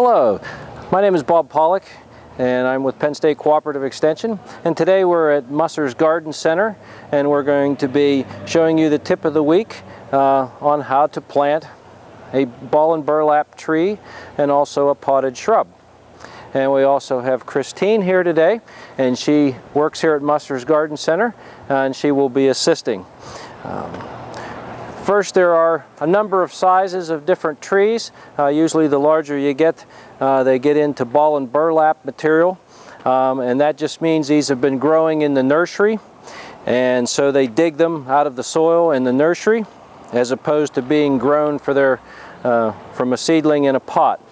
Hello, my name is Bob Pollock and I'm with Penn State Cooperative Extension, and today we're at Musser's Garden Center and we're going to be showing you the tip of the week on how to plant a ball and burlap tree and also a potted shrub. And we also have Christine here today, and she works here at Musser's Garden Center and she will be assisting. First, there are a number of sizes of different trees. Usually the larger you get, they get into ball and burlap material, and that just means these have been growing in the nursery, and so they dig them out of the soil in the nursery as opposed to being grown from a seedling in a pot.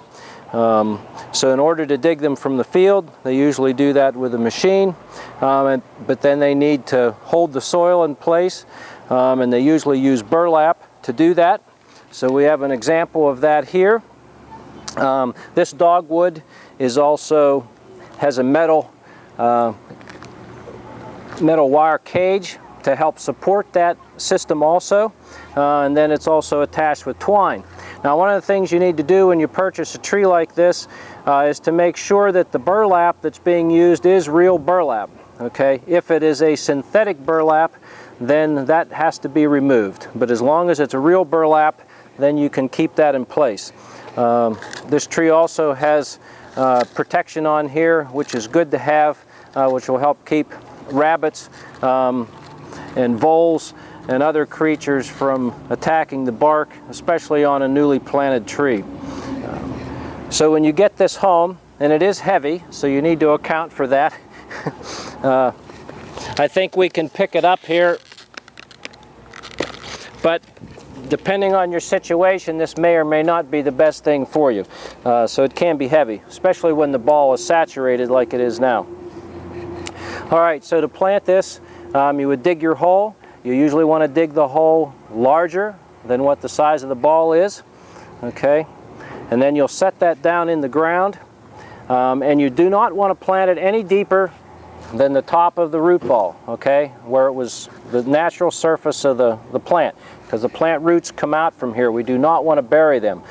So in order to dig them from the field, they usually do that with a machine, but then they need to hold the soil in place, and they usually use burlap to do that. So we have an example of that here. This dogwood has a metal wire cage to help support that system also, and then it's also attached with twine. Now, one of the things you need to do when you purchase a tree like this is to make sure that the burlap that's being used is real burlap. Okay, if it is a synthetic burlap, then that has to be removed. But as long as it's a real burlap, then you can keep that in place. This tree also has protection on here, which is good to have, which will help keep rabbits and voles and other creatures from attacking the bark, especially on a newly planted tree. So when you get this home, and it is heavy, so you need to account for that. I think we can pick it up here, but depending on your situation, this may or may not be the best thing for you. So it can be heavy, especially when the ball is saturated like it is now. All right, so to plant this, you would dig your hole. You usually want to dig the hole larger than what the size of the ball is, okay? And then you'll set that down in the ground, and you do not want to plant it any deeper than the top of the root ball, okay, where it was the natural surface of the plant, because the plant roots come out from here. We do not want to bury them.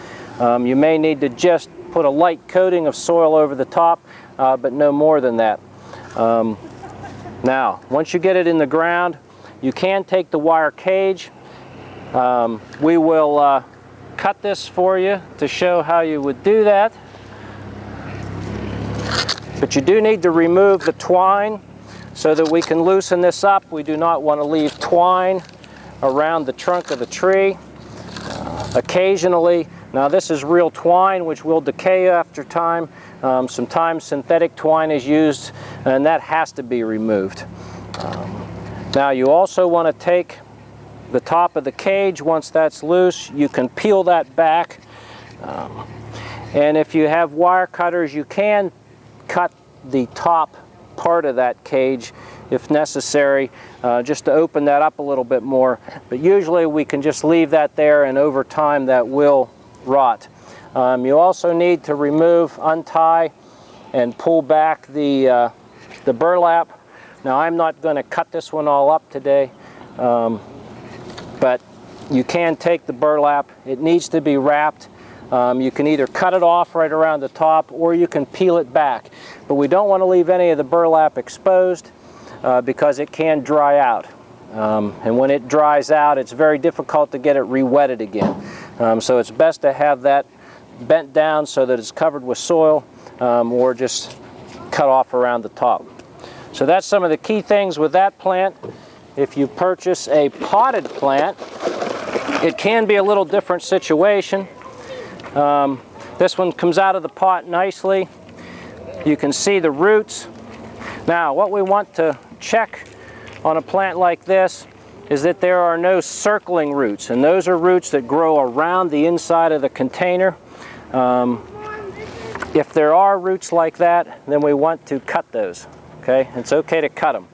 You may need to just put a light coating of soil over the top, but no more than that. Now, once you get it in the ground, you can take the wire cage. We will cut this for you to show how you would do that. But you do need to remove the twine so that we can loosen this up. We do not want to leave twine around the trunk of the tree. Occasionally, now this is real twine which will decay after time. Sometimes synthetic twine is used, and that has to be removed. Now you also want to take the top of the cage. Once that's loose, you can peel that back. And if you have wire cutters, you can cut the top part of that cage if necessary, just to open that up a little bit more. But usually we can just leave that there, and over time that will rot. You also need to remove, untie, and pull back the burlap. Now, I'm not going to cut this one all up today, but you can take the burlap. It needs to be wrapped. You can either cut it off right around the top, or you can peel it back. But we don't want to leave any of the burlap exposed because it can dry out. And when it dries out, it's very difficult to get it re-wetted again. So it's best to have that bent down so that it's covered with soil, or just cut off around the top. So that's some of the key things with that plant. If you purchase a potted plant, it can be a little different situation. This one comes out of the pot nicely. You can see the roots. Now, what we want to check on a plant like this is that there are no circling roots, and those are roots that grow around the inside of the container. If there are roots like that, then we want to cut those. Okay, it's okay to cut them,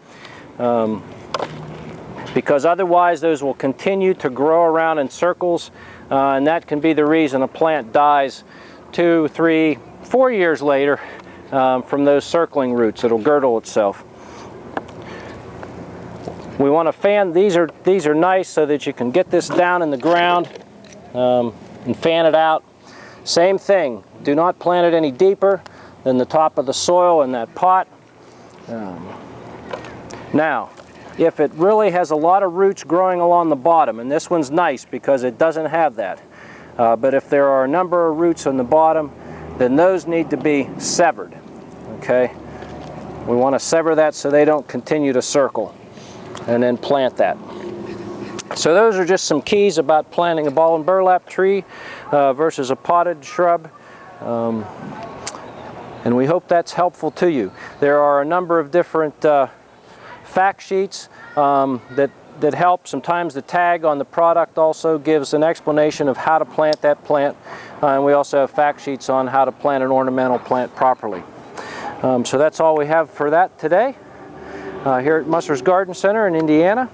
because otherwise those will continue to grow around in circles, and that can be the reason a plant dies 2, 3, 4 years later from those circling roots. It'll girdle itself. We want to fan. These are nice so that you can get this down in the ground and fan it out. Same thing. Do not plant it any deeper than the top of the soil in that pot. Now, if it really has a lot of roots growing along the bottom, and this one's nice because it doesn't have that, but if there are a number of roots on the bottom, then those need to be severed, okay? We want to sever that so they don't continue to circle, and then plant that. So those are just some keys about planting a ball and burlap tree versus a potted shrub. And we hope that's helpful to you. There are a number of different fact sheets that help. Sometimes the tag on the product also gives an explanation of how to plant that plant. And we also have fact sheets on how to plant an ornamental plant properly. So that's all we have for that today here at Musser's Garden Center in Indiana.